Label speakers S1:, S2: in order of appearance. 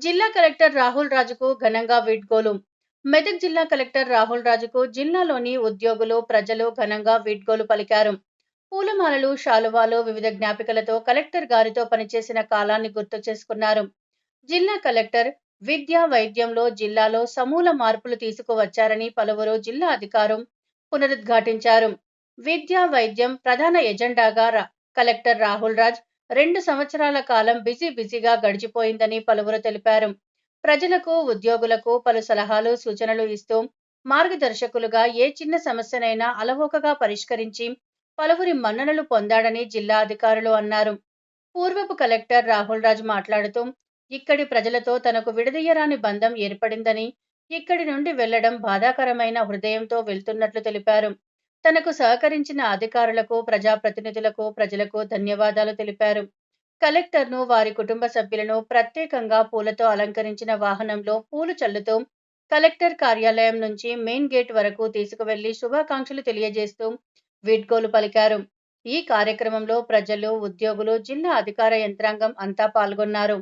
S1: జిల్లా కలెక్టర్ రాహుల్ రాజుకు ఘనంగా వీడ్కోలు. మెదక్ జిల్లా కలెక్టర్ రాహుల్ రాజుకు జిల్లాలోని ఉద్యోగులు, ప్రజలు ఘనంగా వీడ్కోలు పలికారు. పూలమాలలు, శాలువాలు, వివిధ జ్ఞాపికలతో కలెక్టర్ గారితో పనిచేసిన కాలాన్ని గుర్తు చేసుకున్నారు. జిల్లా కలెక్టర్ విద్య, వైద్యంలో జిల్లాలో సమూల మార్పులు తీసుకువచ్చారని పలువురు జిల్లా అధికారులు పునరుద్ఘాటించారు. విద్య, వైద్యం ప్రధాన ఎజెండాగా కలెక్టర్ రాహుల్ రాజ్ 2 సంవత్సరాల కాలం బిజీగా గడిచిపోయిందని పలువురు తెలిపారు. ప్రజలకు, ఉద్యోగులకు పలు సలహాలు, సూచనలు ఇస్తూ మార్గదర్శకులుగా ఏ చిన్న సమస్యనైనా అలవోకగా పరిష్కరించి పలువురి మన్ననలు పొందాడని జిల్లా అధికారులు అన్నారు. పూర్వపు కలెక్టర్ రాహుల్ రాజ్ మాట్లాడుతూ, ఇక్కడి ప్రజలతో తనకు విడదీయరాని బంధం ఏర్పడిందని, ఇక్కడి నుండి వెళ్లడం బాధాకరమైన హృదయంతో వెళ్తున్నట్లు తెలిపారు. తనకు సహకరించిన అధికారులకు, ప్రజాప్రతినిధులకు, ప్రజలకు ధన్యవాదాలు తెలిపారు. కలెక్టర్ను, వారి కుటుంబ సభ్యులను ప్రత్యేకంగా పూలతో అలంకరించిన వాహనంలో పూలు చల్లుతూ కలెక్టర్ కార్యాలయం నుంచి మెయిన్ గేట్ వరకు తీసుకువెళ్లి శుభాకాంక్షలు తెలియజేస్తూ వీడ్కోలు పలికారు. ఈ కార్యక్రమంలో ప్రజలు, ఉద్యోగులు, జిల్లా అధికార యంత్రాంగం అంతా పాల్గొన్నారు.